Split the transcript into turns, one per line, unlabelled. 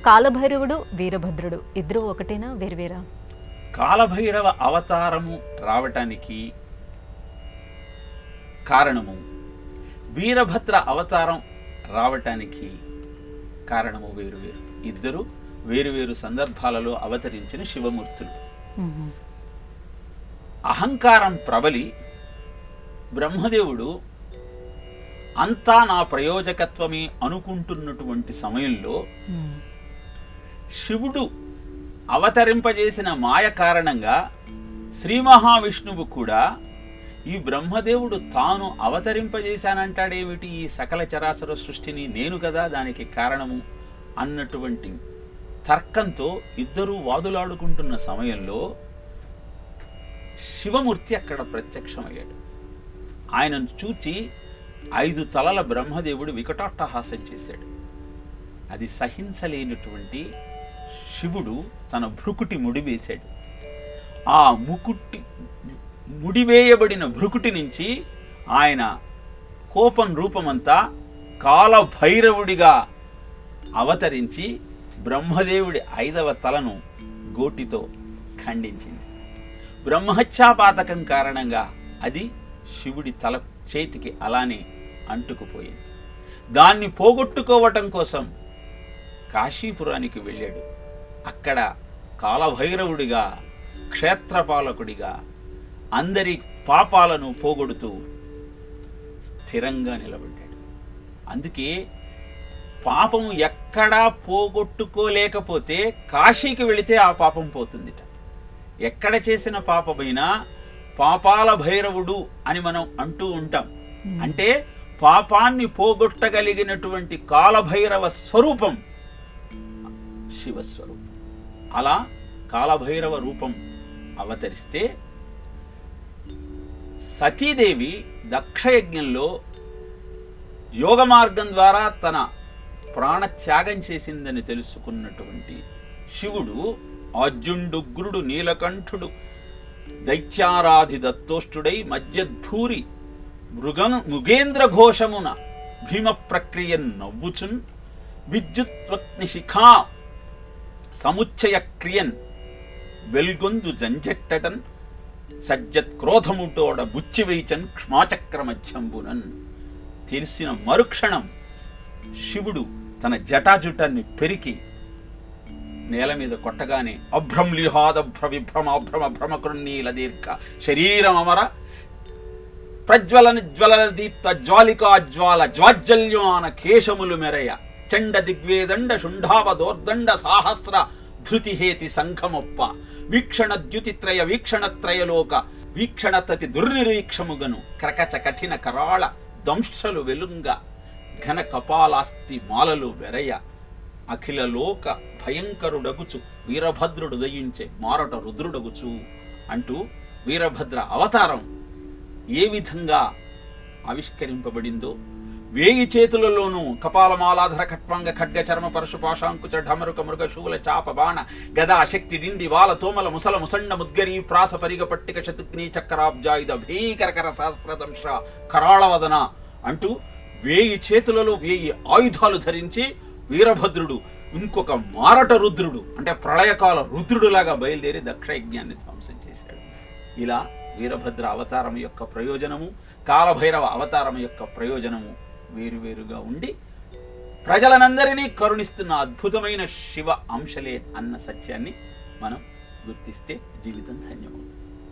కాలభైరవుడు వీరభద్రుడు ఇద్దరు ఒకటేనా వేరువేరా?
కాలభైరవ అవతారము రావటానికి కారణము, వీరభద్ర అవతారం రావటానికి కారణము వేరువేరు. ఇద్దరు వేరువేరు సందర్భాలలో అవతరించిన శివమూర్తులు. అహంకారం ప్రబలి బ్రహ్మదేవుడు అంతా నా ప్రయోజకత్వమే అనుకుంటున్నటువంటి సమయంలో శివుడు అవతరింపజేసిన మాయ కారణంగా శ్రీ మహావిష్ణువు కూడా ఈ బ్రహ్మదేవుడు తాను అవతరింపజేశానంటాడేమిటి, ఈ సకల చరాచర సృష్టిని నేను కదా దానికి కారణము అన్నటువంటి తర్కంతో ఇద్దరూ వాదులాడుకుంటున్న సమయంలో శివమూర్తి అక్కడ ప్రత్యక్షమయ్యాడు. ఆయనను చూచి 5 తలల బ్రహ్మదేవుడు వికటాట్టహాసం చేశాడు. అది సహించలేనటువంటి శివుడు తన భృకుటి ముడివేశాడు. ఆ ముడివేయబడిన భృకుటి నుంచి ఆయన కోపం రూపమంతా కాలభైరవుడిగా అవతరించి బ్రహ్మదేవుడి 5వ తలను గోటితో ఖండించింది. బ్రహ్మహత్యాపాతకం కారణంగా అది శివుడి తల చేతికి అలానే అంటుకుపోయింది. దాన్ని పోగొట్టుకోవటం కోసం కాశీపురానికి వెళ్ళాడు. అక్కడ కాలభైరవుడిగా, క్షేత్రపాలకుడిగా అందరి పాపాలను పోగొడుతూ స్థిరంగా నిలబడ్డాడు. అందుకే పాపం ఎక్కడా పోగొట్టుకోలేకపోతే కాశీకి వెళితే ఆ పాపం పోతుందిట. ఎక్కడ చేసిన పాపమైనా పాపాల భైరవుడు అని మనం అంటూ ఉంటాం. అంటే పాపాన్ని పోగొట్టగలిగినటువంటి కాలభైరవ స్వరూపం శివస్వరూపం. అలా కాలభైరవ రూపం అవతరిస్తే సతీదేవి దక్షయజ్ఞంలో యోగ మార్గం ద్వారా తన ప్రాణత్యాగం చేసిందని తెలుసుకున్నటువంటి శివుడు అర్జుండుగ్రుడు నీలకంఠుడు దైత్యారాధి దత్తోష్టుడై మధ్యద్భూరి మృగేంద్ర ఘోషమున భీమ ప్రక్రియన్ నవ్వుచున్ విద్యుత్వగ్నిశిఖా సముచ్చయ క్రియన్ వెల్గొందు జంజెట్టటన్ సజ్జత్ క్రోధముటోడ బుచ్చివైచన్ క్ష్మాచక్ర మధ్యంబునన్. తెలిసిన మరుక్షణం శివుడు తన జటాజుటాన్ని పెరికి నేల మీద కొట్టగానే అభ్రంలిహాదభ్ర విభ్రమాభ్రమ భ్రమకృన్నీల దీర్ఘ శరీరం అమర ప్రజ్వలన జ్వలన దీప్త జ్వాలికా జ్వాల జ్వాజ్జల్యమాన కేశములు మెరయ చండ దిగ్వేదండ శుంఠావ దోర్దండ సాహస్ర ధృతిహేతి సంఘమొప్ప వీక్షణ ద్యుతిత్రయ వీక్షణత్రయలోక వీక్షణతతి దుర్నిరీక్షముగను క్రకచ కఠిన కరాళ దంశలు వెలుంగ ఘన కపాలాస్తి మాలలు వెరయ అఖిల లోక భయంకరుడగుచు వీరభద్రుడు దయించే మారట రుద్రుడగుచు అంటూ వీరభద్ర అవతారం ఏ విధంగా ఆవిష్కరింపబడిందో, 1000 చేతులలోనూ కపాలమాలాధర ఖట్వంగ ఖడ్గ చర్మ పరశు పాశాంకుచ ఢమరుక మృగశూల చాప బాణ గదా శక్తి డిండి వాల తోమల ముసల ముసండ ముద్గరీ ప్రాస పరిగ పట్టిక శతుగ్ని చక్రాబ్జాయుధ భీకరకర సహస్రదంశ కరాళవదన అంటూ 1000 చేతులలో 1000 ఆయుధాలు ధరించి వీరభద్రుడు ఇంకొక మారట రుద్రుడు అంటే ప్రళయకాల రుద్రుడులాగా బయలుదేరి దక్షయజ్ఞాన్ని ధ్వంసం చేశాడు. ఇలా వీరభద్ర అవతారం యొక్క ప్రయోజనము, కాలభైరవ అవతారం యొక్క ప్రయోజనము వేరువేరుగా ఉండి ప్రజలనందరినీ కరుణిస్తున్న అద్భుతమైన శివ అంశలే అన్న సత్యాన్ని మనం గుర్తిస్తే జీవితం ధన్యమవుతుంది.